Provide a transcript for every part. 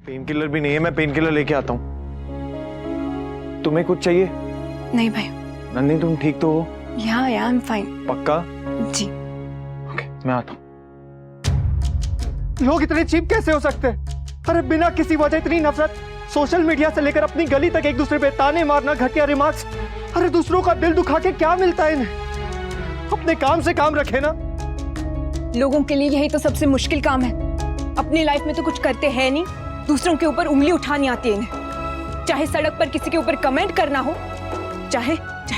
Pain killer भी नहीं है, मैं पेन किलर लेके आता हूँ। तुम्हें कुछ चाहिए? नहीं भाई। नन्ही तुम ठीक तो हो? या आई एम फाइन। पक्का? जी। ओके, मैं आता हूँ। लोग इतने चीप कैसे हो सकते हैं? अरे बिना किसी वजह इतनी नफरत, सोशल मीडिया से लेकर अपनी गली तक एक दूसरे पे ताने मारना, घटिया रिमार्क्स। अरे दूसरों का दिल दुखा के क्या मिलता है इन्हें? अपने काम से काम रखे ना। लोगों के लिए यही तो सबसे मुश्किल काम है। अपनी लाइफ में तो कुछ करते हैं नहीं, दूसरों के ऊपर उंगली उठानी आती है इन्हें। चाहे सड़क पर किसी के ऊपर कमेंट करना हो, चाहे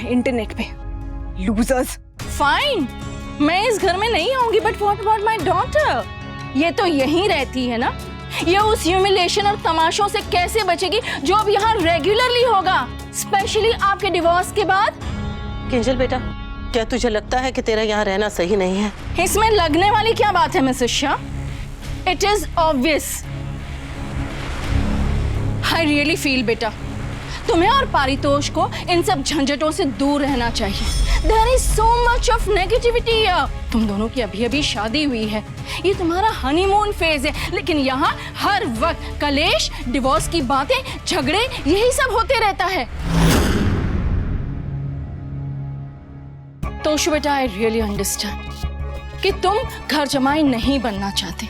इंटरनेट पे। लूजर्स। फाइन, मैं इस घर में नहीं आऊंगी, but what about my daughter? ये तो यहीं रहती है ना। ये उस ह्यूमिलेशन और तमाशों से कैसे बचेगी जो अब यहाँ रेगुलरली होगा, स्पेशली आपके डिवोर्स के बाद? किंजल बेटा, क्या तुझे लगता है कि तेरा यहाँ रहना सही नहीं है? इसमें लगने वाली क्या बात है Mrs Shah? It is obvious. I really feel बेटा, तुम्हें और पारितोष को इन सब झंझटों से दूर रहना चाहिए। There is so much of negativity. तुम दोनों की अभी अभी शादी हुई है, ये तुम्हारा हनीमून फेज है, लेकिन यहाँ हर वक्त कलेश, डिवोर्स की बातें, झगड़े, यही सब होते रहता है। तोशु बेटा, आई रियली अंडरस्टैंड कि तुम घर जमाई नहीं बनना चाहते,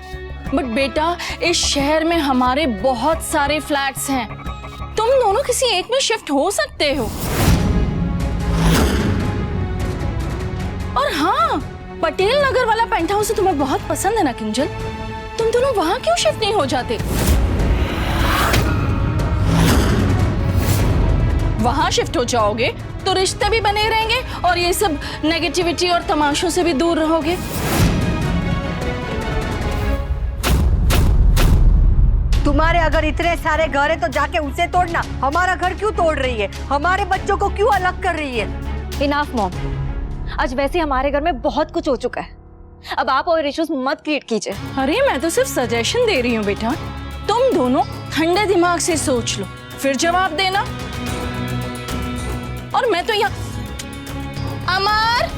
बट बेटा इस शहर में हमारे बहुत सारे फ्लैट्स हैं, तुम दोनों किसी एक में शिफ्ट हो सकते हो। और हाँ, पटेल नगर वाला पेंट हाउस तुम्हें बहुत पसंद है ना किंजल? तुम दोनों वहां क्यों शिफ्ट नहीं हो जाते? वहां शिफ्ट हो जाओगे तो रिश्ते भी बने रहेंगे और ये सब नेगेटिविटी और तमाशों से भी दूर रहोगे। तुम्हारे अगर इतने सारे घर है तो जाके उसे तोड़ना। हमारा घर क्यों तोड़ रही है? हमारे बच्चों को क्यों अलग कर रही है? इनाफ मॉम, आज वैसे हमारे घर में बहुत कुछ हो चुका है, अब आप और इश्यूज मत क्रिएट कीजिए। अरे मैं तो सिर्फ सजेशन दे रही हूँ बेटा, तुम दोनों ठंडे दिमाग से सोच लो, फिर जवाब देना। और मैं तो यहाँ अमर,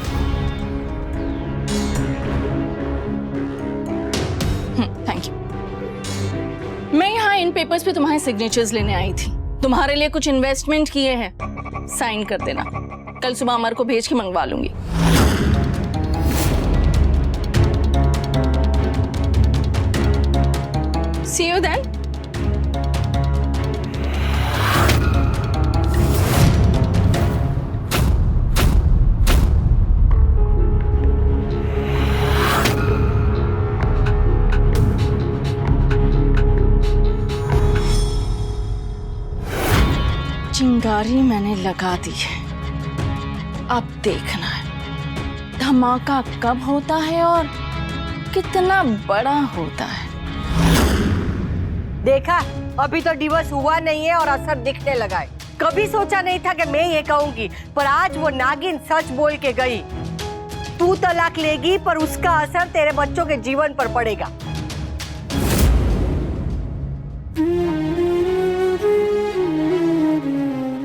थैंक यू। मैं यहाँ इन पेपर्स पे तुम्हारे सिग्नेचर्स लेने आई थी। तुम्हारे लिए कुछ इन्वेस्टमेंट किए हैं, साइन कर देना। कल सुबह अमर को भेज के मंगवा लूंगी। See you then. चिंगारी मैंने लगा दी है, अब देखना है धमाका कब होता है और कितना बड़ा होता है। देखा, अभी तो डिवोर्स हुआ नहीं है और असर दिखने लगा है। कभी सोचा नहीं था कि मैं ये कहूंगी, पर आज वो नागिन सच बोल के गई। तू तलाक लेगी पर उसका असर तेरे बच्चों के जीवन पर पड़ेगा।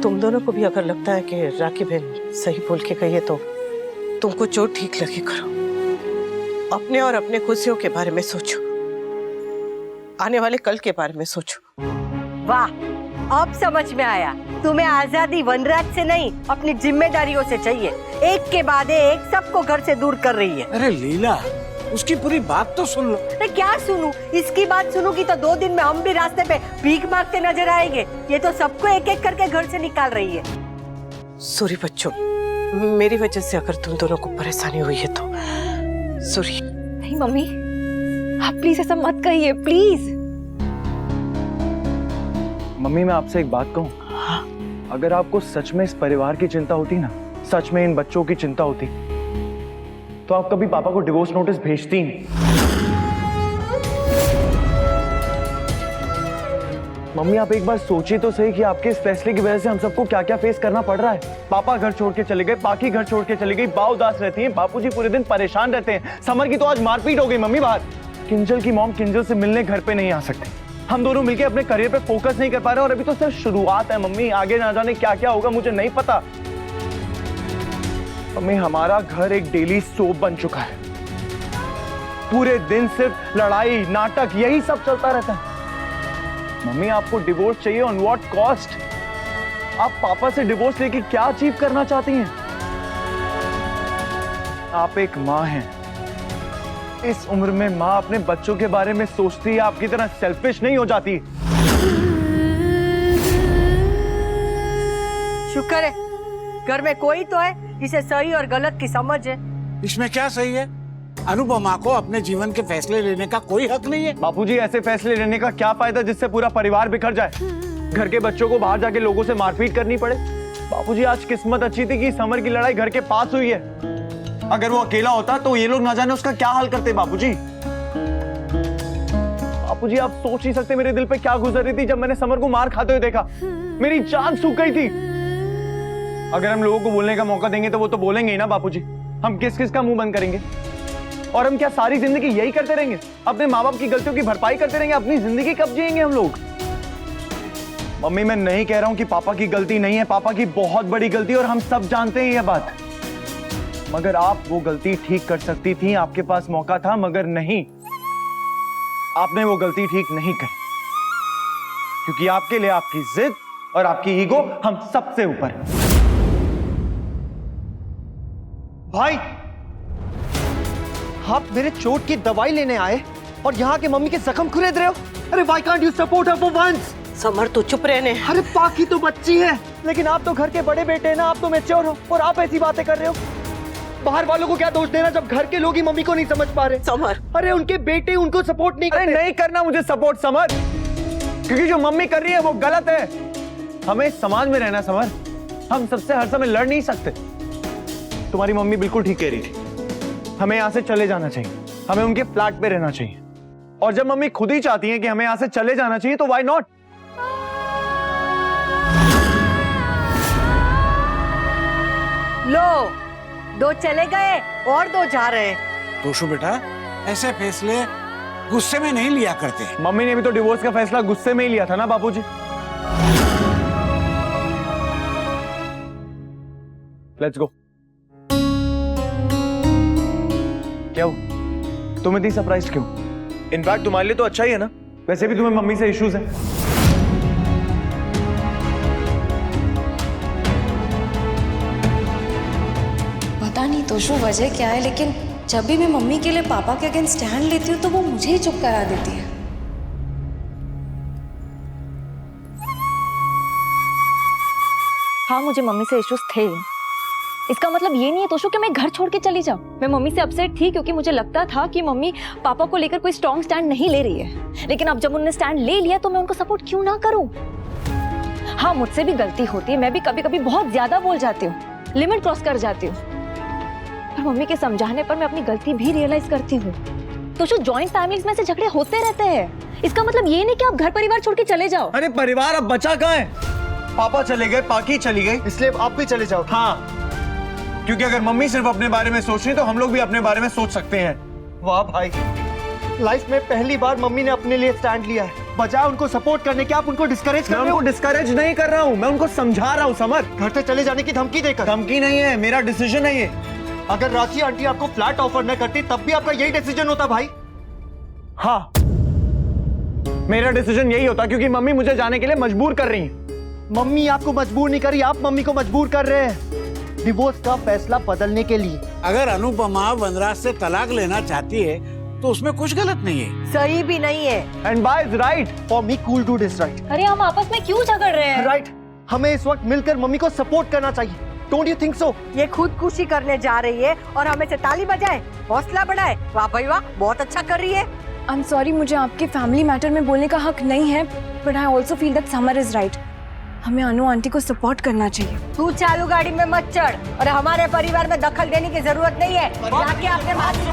तुम दोनों को भी अगर लगता है कि राखी बहन सही बोल के गई है तो तुमको जो ठीक लगे करो। अपने और अपने खुशियों के बारे में सोचो, आने वाले कल के बारे में सोचो। वाह, अब समझ में आया। तुम्हें आजादी वनराज से नहीं, अपनी जिम्मेदारियों से चाहिए। एक के बाद एक सबको घर से दूर कर रही है। अरे लीला, उसकी पूरी बात तो सुन लो। अरे क्या सुनूं? इसकी बात सुनूंगी तो 2 दिन में हम भी रास्ते पे भीख मांगते नजर आएंगे। ये तो सबको एक एक करके घर से निकाल रही है। सॉरी बच्चों, मेरी वजह से अगर तुम दोनों को परेशानी हुई है तो सॉरी। नहीं मम्मी, आप प्लीज ऐसा मत कहिए, प्लीज। मम्मी मैं आपसे एक बात कहूँ? हाँ? अगर आपको सच में इस परिवार की चिंता होती ना, सच में इन बच्चों की चिंता होती, तो आप कभी पापा को डिवोर्स नोटिस भेजती नहीं। मम्मी आप एक बार सोचिए तो सही कि आपके इस फैसले की वजह से हम सबको क्या क्या फेस करना पड़ रहा है। पापा घर छोड़ के चले गए, बाकी घर छोड़ के चली गई, बा उदास रहती हैं, बापूजी पूरे दिन परेशान रहते हैं। समर की तो आज मारपीट हो गई मम्मी बाहर। किंजल की मॉम किंजल से मिलने घर पे नहीं आ सकते। हम दोनों मिलके अपने करियर पे फोकस नहीं कर पा रहे और अभी तो सिर्फ शुरुआत है मम्मी, आगे ना जाने क्या क्या होगा मुझे नहीं पता। मम्मी हमारा घर एक डेली सोप बन चुका है, पूरे दिन सिर्फ लड़ाई नाटक यही सब चलता रहता है। मम्मी आपको डिवोर्स चाहिए ऑन व्हाट कॉस्ट? आप पापा से डिवोर्स लेके क्या अचीव करना चाहती हैं? आप एक माँ हैं। इस उम्र में माँ अपने बच्चों के बारे में सोचती है, आपकी तरह सेल्फिश नहीं हो जाती। शुक्र है घर में कोई तो है जिसे सही और गलत की समझ है। इसमें क्या सही है? अनुपमा को अपने जीवन के फैसले लेने का कोई हक नहीं है। बापूजी, ऐसे फैसले लेने का क्या फायदा जिससे पूरा परिवार बिखर जाए, घर के बच्चों को बाहर जाके लोगों से मारपीट करनी पड़े। बापूजी, आज किस्मत अच्छी थी कि समर की लड़ाई घर के पास हुई है। अगर वो अकेला होता तो ये लोग ना जाने उसका क्या हाल करते। बापूजी, बापूजी आप सोच नहीं सकते मेरे दिल पे क्या गुजर रही थी जब मैंने समर को मार खाते हुए देखा। मेरी जान सूख गई थी। अगर हम लोगों को बोलने का मौका देंगे तो वो तो बोलेंगे ही ना बापूजी। हम किस किस का मुंह बंद करेंगे? और हम क्या सारी जिंदगी यही करते रहेंगे? अपने माँ बाप की गलतियों की भरपाई करते रहेंगे? अपनी जिंदगी कब जिएंगे हम लोग? मम्मी, मैं नहीं कह रहा हूं कि पापा की गलती नहीं है, पापा की बहुत बड़ी गलती, और हम सब जानते हैं यह बात। मगर आप वो गलती ठीक कर सकती थी, आपके पास मौका था, मगर नहीं, आपने वो गलती ठीक नहीं करी। क्योंकि आपके लिए आपकी जिद और आपकी ईगो हम सबसे ऊपर है। भाई, आप मेरे चोट की दवाई लेने आए और यहाँ के मम्मी के जख्म खुरेद रहे हो? अरे why can't you support her for once? Samar तो चुप रहने। अरे पाकी तो बच्ची है, लेकिन आप तो घर के बड़े बेटे हैं ना, आप तो मैच्योर हो और आप ऐसी बातें कर रहे हो। बाहर वालों को क्या दोष देना जब घर के लोग ही मम्मी को नहीं समझ पा रहे। समर, अरे उनके बेटे उनको सपोर्ट नहीं करते। अरे नहीं करना मुझे सपोर्ट समर, क्योंकि जो मम्मी कर रही है वो गलत है। हमें इस समाज में रहना समर, हम सबसे हर समय लड़ नहीं सकते। तुम्हारी मम्मी बिल्कुल ठीक कह रही थी, हमें यहाँ से चले जाना चाहिए, हमें उनके फ्लैट पे रहना चाहिए। और जब मम्मी खुद ही चाहती हैं कि हमें यहाँ से चले जाना चाहिए तो व्हाई नॉट? लो, दो चले गए और दो जा रहे हैं। तोशु बेटा, ऐसे फैसले गुस्से में नहीं लिया करते। मम्मी ने भी तो डिवोर्स का फैसला गुस्से में ही लिया था ना बापूजी। Let's go. क्या हो? तुम इतनी सरप्राइज क्यों? इनफैक्ट तुम्हारे लिए तो अच्छा ही है ना, वैसे भी तुम्हें मम्मी से इश्यूज हैं। पता नहीं तोशु वजह क्या है, लेकिन जब भी मैं मम्मी के लिए पापा के अगेंस्ट स्टैंड लेती हूँ तो वो मुझे ही चुप करा देती है। हाँ, मुझे मम्मी से इश्यूज थे। इसका मतलब ये नहीं है तोशु कि मैं घर छोड़ के चली जाऊं। मैं मम्मी से अपसेट थी क्योंकि मुझे लगता था कि मम्मी पापा को लेकर कोई स्ट्रॉन्ग स्टैंड नहीं ले रही है। लेकिन अब जब उन्होंने स्टैंड ले लिया तो मैं उनको सपोर्ट क्यों ना करूं? हाँ, मुझसे भी गलती होती है, मैं भी कभी कभी बहुत ज्यादा बोल जाती हूँ, लिमिट क्रॉस कर जाती हूँ। पर मम्मी के समझाने पर मैं अपनी गलती भी रियलाइज करती हूँ। तोशु, जॉइंट फैमिलीज में से झगड़े होते रहते हैं। इसका मतलब ये नहीं कि आप घर परिवार छोड़ के चले जाओ। अरे परिवार अब बचा कहाँ है? पापा चले गए, पाकी चली गई, इसलिए आप भी चले जाओ। हाँ, क्योंकि अगर मम्मी सिर्फ अपने बारे में सोच रही तो हम लोग भी अपने बारे में सोच सकते हैं। वाह भाई, लाइफ में पहली बार मम्मी ने अपने लिए स्टैंड लिया है। बजाय उनको सपोर्ट करने के आप उनको डिस्करेज कर मैं रहे हो। उनको डिस्करेज नहीं कर रहा हूँ, मैं उनको समझा रहा हूँ समर। घर से चले जाने की धमकी देकर। धमकी नहीं है, मेरा डिसीजन है ये। अगर राखी आंटी आपको फ्लैट ऑफर न करती तब भी आपका यही डिसीजन होता भाई। हाँ, मेरा डिसीजन यही होता क्योंकि मम्मी मुझे जाने के लिए मजबूर कर रही है। मम्मी आपको मजबूर नहीं करी, आप मम्मी को मजबूर कर रहे हैं डिवोर्स का फैसला बदलने के लिए। अगर अनुपमा वनराज से तलाक लेना चाहती है तो उसमें कुछ गलत नहीं है। सही भी नहीं है। And by is right. For me cool dude is right. अरे हम आपस में क्यों झगड़ रहे हैं? राइट, हमें इस वक्त मिलकर मम्मी को सपोर्ट करना चाहिए। Don't you think so? ये खुदकुशी करने जा रही है और हमें से ताली बजाए, हौसला बढ़ाए। वाह भाई वाह, बहुत अच्छा कर रही है। आई एम सॉरी, मुझे आपके फैमिली मैटर में बोलने का हक नहीं है, but I also feel that summer is right. हमें अनु आंटी को सपोर्ट करना चाहिए। तू चालू गाड़ी में मत चढ़ और हमारे परिवार में दखल देने की जरूरत नहीं है। जाके अपने माँ से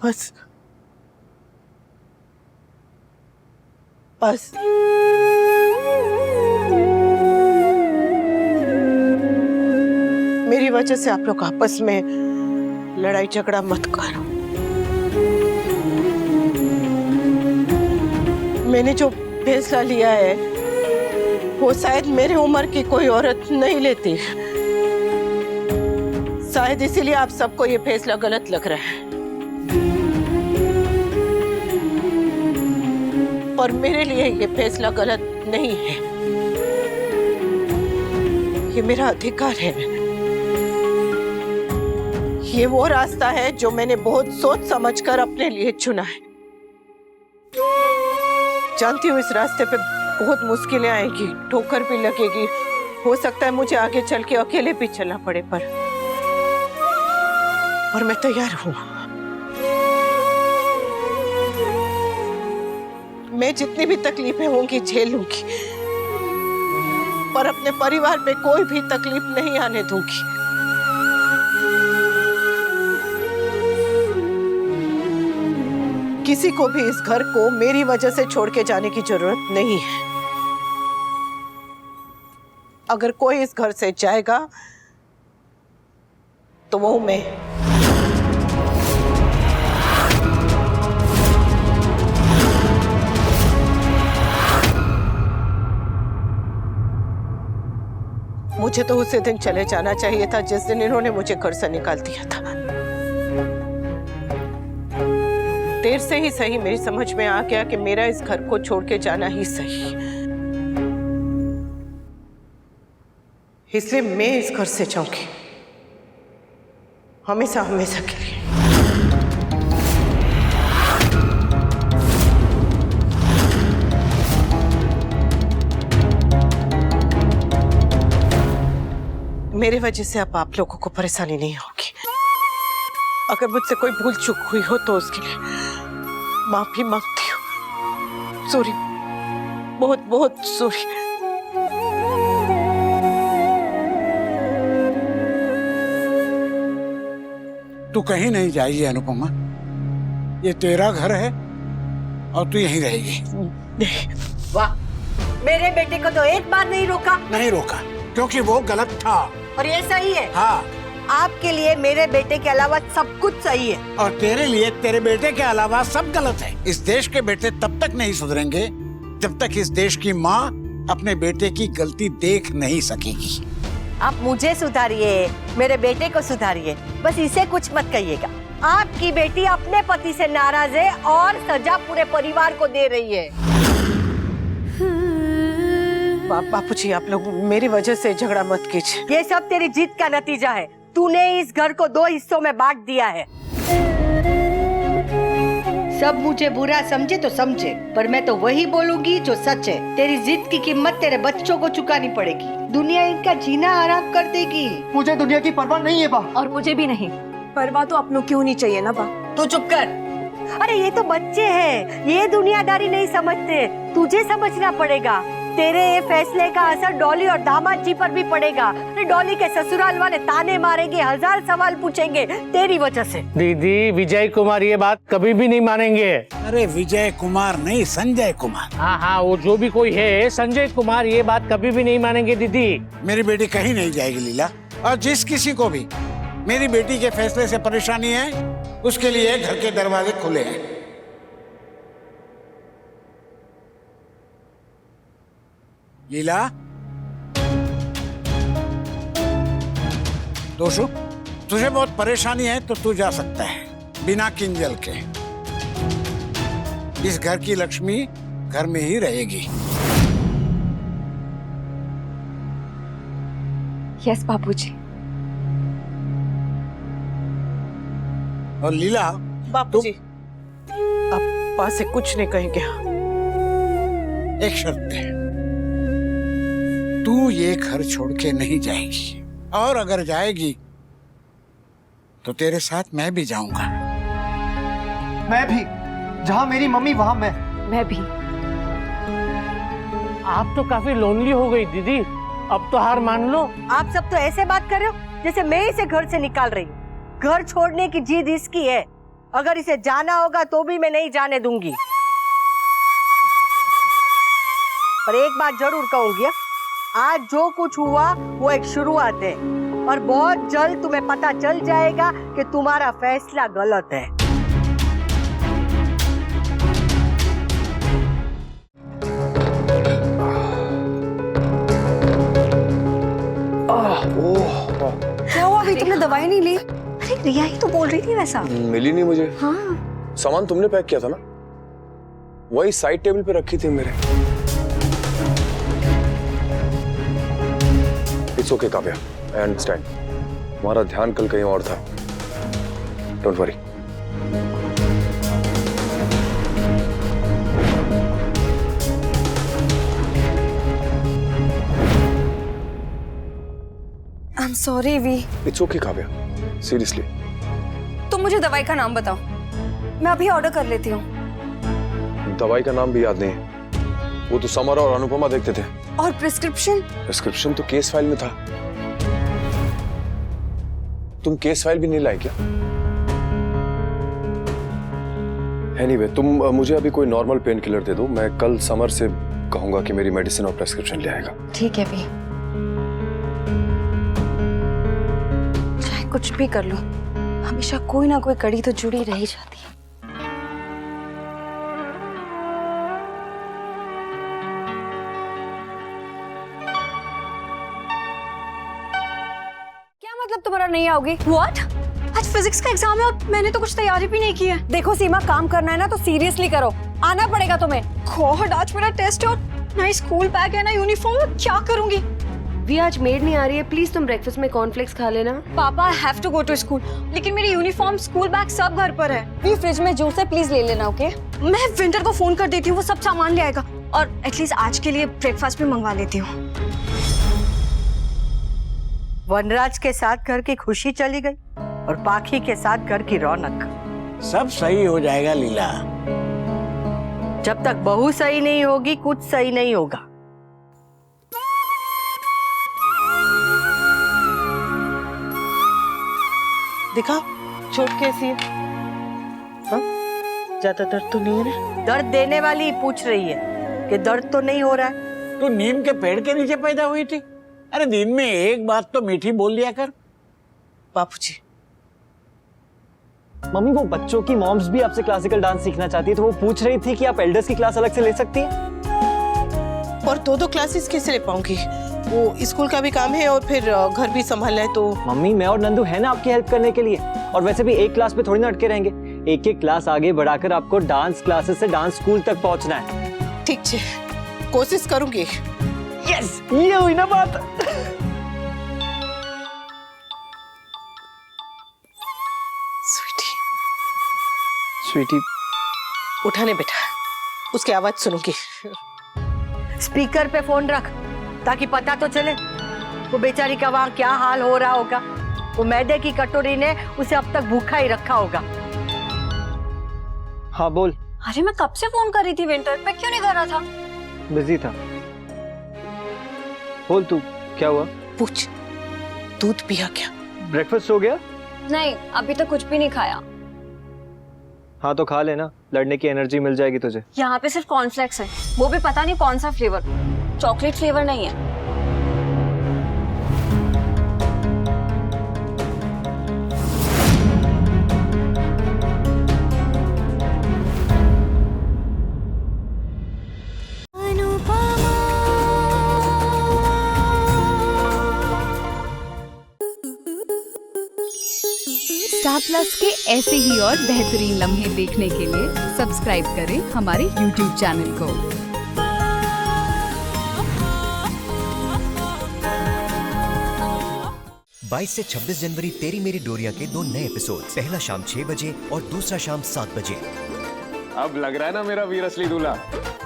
बस बस मेरी मेरी वजह से आप लोग आपस में लड़ाई झगड़ा मत करो। मैंने जो फैसला लिया है वो शायद मेरी उम्र की कोई औरत नहीं लेती। शायद इसीलिए आप सबको ये फैसला गलत लग रहा है, पर मेरे लिए ये फैसला गलत नहीं है। ये मेरा अधिकार है। ये वो रास्ता है जो मैंने बहुत सोच समझकर अपने लिए चुना है। जानती हूँ इस रास्ते पे बहुत मुश्किलें आएगी, ठोकर भी लगेगी, हो सकता है मुझे आगे चल के अकेले भी चलना पड़े, पर मैं तैयार हूँ। मैं जितनी भी तकलीफें होंगी झेल लूंगी, पर अपने परिवार में कोई भी तकलीफ नहीं आने दूंगी। किसी को भी इस घर को मेरी वजह से छोड़ के जाने की जरूरत नहीं है। अगर कोई इस घर से जाएगा तो वो मैं। मुझे तो उसी दिन चले जाना चाहिए था जिस दिन इन्होंने मुझे घर से निकाल दिया था। देर से ही सही मेरी समझ में आ गया कि मेरा इस घर को छोड़ के जाना ही सही, इसलिए मैं इस घर से जाऊंगी हमेशा हमेशा के लिए। मेरे वजह से अब आप लोगों को परेशानी नहीं होगी। अगर मुझसे कोई भूल चूक हुई हो तो उसके लिए माफी मांगती हूँ। सॉरी, बहुत बहुत सॉरी। तू कहीं नहीं जाएगी अनुपमा, ये तेरा घर है और तू यहीं रहेगी। वाह, मेरे बेटे को तो एक बार नहीं रोका। नहीं रोका क्योंकि वो गलत था और ये सही है। हाँ, आपके लिए मेरे बेटे के अलावा सब कुछ सही है और तेरे लिए तेरे बेटे के अलावा सब गलत है। इस देश के बेटे तब तक नहीं सुधरेंगे जब तक इस देश की माँ अपने बेटे की गलती देख नहीं सकेगी। आप मुझे सुधारिए, मेरे बेटे को सुधारिए, बस इसे कुछ मत कहिएगा। आपकी बेटी अपने पति से नाराज है और सजा पूरे परिवार को दे रही है। बापूजी, आप लोग मेरी वजह से झगड़ा मत कीजिए। ये सब तेरी जीत का नतीजा है। तूने इस घर को 2 हिस्सों में बांट दिया है। सब मुझे बुरा समझे तो समझे, पर मैं तो वही बोलूंगी जो सच है। तेरी जिद की कीमत तेरे बच्चों को चुकानी पड़ेगी। दुनिया इनका जीना आराम कर देगी। मुझे दुनिया की परवाह नहीं है बा। और मुझे भी नहीं। परवाह तो अपनों की होनी चाहिए ना बा। तू चुप कर। अरे ये तो बच्चे हैं, ये दुनियादारी नहीं समझते। तुझे समझना पड़ेगा। तेरे ये फैसले का असर डॉली और दामाद जी पर भी पड़ेगा। डॉली के ससुराल वाले ताने मारेंगे, 1000 सवाल पूछेंगे तेरी वजह से। दीदी, विजय कुमार ये बात कभी भी नहीं मानेंगे। अरे विजय कुमार नहीं, संजय कुमार। हाँ हाँ, वो जो भी कोई है, संजय कुमार ये बात कभी भी नहीं मानेंगे दीदी। मेरी बेटी कहीं नहीं जाएगी लीला, और जिस किसी को भी मेरी बेटी के फैसले से परेशानी है उसके लिए घर के दरवाजे खुले हैं। लीला, दोषु, तुझे बहुत परेशानी है तो तू जा सकता है बिना किंजल के। इस घर की लक्ष्मी घर में ही रहेगी। यस बापूजी। और लीला, बापूजी, आप पास से कुछ नहीं कहेंगे। एक शर्त है, तू ये घर छोड़ के नहीं जाएगी, और अगर जाएगी तो तेरे साथ मैं भी जाऊंगा। मैं भी, जहाँ मेरी मम्मी वहाँ मैं भी। आप तो काफी लोनली हो गई दीदी, अब तो हार मान लो। आप सब तो ऐसे बात कर रहे हो जैसे मैं इसे घर से निकाल रही हूँ। घर छोड़ने की जिद इसकी है, अगर इसे जाना होगा तो भी मैं नहीं जाने दूंगी। पर एक बात जरूर कहूंगी, आज जो कुछ हुआ वो एक शुरुआत है। और बहुत जल्द तुम्हें पता चल जाएगा कि तुम्हारा फैसला गलत है। क्या हुआ? अभी तुमने दवाई नहीं ली? अरे रिया ही तो बोल रही थी वैसा। मिली नहीं मुझे। हाँ सामान तुमने पैक किया था ना, वही साइड टेबल पे रखी थी मेरे। It's okay Kavya, I understand. तुम्हारा ध्यान कल कहीं और था, don't worry. I am sorry V. It's okay Kavya, seriously. तुम मुझे दवाई का नाम बताओ, मैं अभी ऑर्डर कर लेती हूँ। दवाई का नाम भी याद नहीं है, वो तो समर और अनुपमा देखते थे। और प्रिस्क्रिप्शन? प्रिस्क्रिप्शन तो केस फाइल में था। तुम केस फाइल भी नहीं लाई क्या? एनीवे, तुम मुझे अभी कोई नॉर्मल पेन किलर दे दो, मैं कल समर से कहूंगा कि मेरी मेडिसिन और प्रिस्क्रिप्शन ले आएगा। ठीक है भी, चाहे कुछ भी कर लो, हमेशा कोई ना कोई कड़ी तो जुड़ी रह ही जाती है। क्या मतलब तुम्हारा नहीं आओगी? व्हाट? आज फिजिक्स का एग्जाम है और मैंने तो कुछ तैयारी भी नहीं की है। देखो सीमा, काम करना है ना तो सीरियसली करो, आना पड़ेगा तुम्हें। गॉड, आज मेरा टेस्ट है और ना ही स्कूल बैग है ना यूनिफॉर्म, क्या करूंगी? भी आज मेड नहीं आ रही है, प्लीज तुम ब्रेकफास्ट में कॉर्नफ्लेक्स खा लेना। पापा, I have to go to school, लेकिन मेरी यूनिफॉर्म, स्कूल बैग सब घर पर है। भी फ्रिज में जूस है, प्लीज ले लेना। ओके, मैं विंटर को फोन कर देती हूँ, वो सब सामान ले आएगा और एटलीस्ट आज के लिए ब्रेकफास्ट भी मंगवा लेती हूँ। वनराज के साथ घर की खुशी चली गई और पाखी के साथ घर की रौनक। सब सही हो जाएगा लीला। जब तक बहू सही नहीं होगी कुछ सही नहीं होगा। दिखा चोट कैसी है? हाँ? ज्यादा दर्द तो नहीं है ना? दर्द देने वाली पूछ रही है कि दर्द तो नहीं हो रहा है। तू नीम के पेड़ के नीचे पैदा हुई थी? अरे दिन में एक बात तो मीठी बोल लिया कर। बापूजी, मम्मी, वो बच्चों की मॉम्स भी आपसे क्लासिकल डांस सीखना चाहती है, तो वो पूछ रही थी कि आप एल्डर्स की क्लास अलग से ले सकती हैं। और दो क्लासेस कैसे ले पाऊंगी? वो स्कूल का भी काम है और फिर घर भी संभालना है। तो मम्मी, मैं और नंदू है ना आपकी हेल्प करने के लिए, और वैसे भी एक क्लास पे थोड़ी ना अटके रहेंगे। एक एक क्लास आगे बढ़ाकर आपको डांस क्लासेस से डांस स्कूल तक पहुंचना है। ठीक है, कोशिश करूंगी। यस, ये हुई ना बात। स्वीटी, उठाने बेटा, उसकी आवाज सुनूंगी। स्पीकर पे फोन रख ताकि पता तो चले वो बेचारी का वहां क्या हाल हो रहा होगा। वो मैदे की कटोरी ने उसे अब तक भूखा ही रखा होगा। हाँ बोल। अरे मैं कब से फोन कर रही थी विंटर पे, क्यों नहीं कर रहा था? बिजी था। बोल तू, क्या हुआ? पूछ, दूध पिया क्या? ब्रेकफास्ट हो गया? नहीं, अभी तक कुछ भी नहीं खाया। हाँ तो खा लेना, लड़ने की एनर्जी मिल जाएगी तुझे। यहाँ पे सिर्फ कॉर्नफ्लेक्स है, वो भी पता नहीं कौन सा फ्लेवर, चॉकलेट फ्लेवर नहीं है। स्टार प्लस के ऐसे ही और बेहतरीन लम्हे देखने के लिए सब्सक्राइब करें हमारे YouTube चैनल को। बाईस से 26 जनवरी तेरी मेरी डोरिया के 2 नए एपिसोड, पहला शाम 6 बजे और दूसरा शाम 7 बजे। अब लग रहा है ना मेरा वीर असली दूल्हा।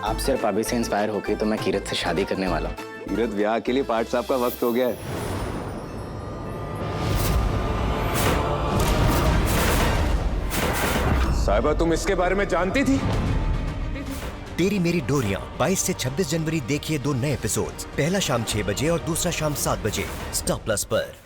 आप सिर्फ अभी से इंस्पायर होके तो मैं कीरत से शादी करने वाला हूँ। कीरत, ब्याह के लिए पार्ट साहब का वक्त हो गया है। साहिबा, तुम इसके बारे में जानती थी? तेरी मेरी डोरिया 22 से 26 जनवरी देखिए 2 नए एपिसोड्स, पहला शाम 6 बजे और दूसरा शाम 7 बजे, स्टार प्लस पर।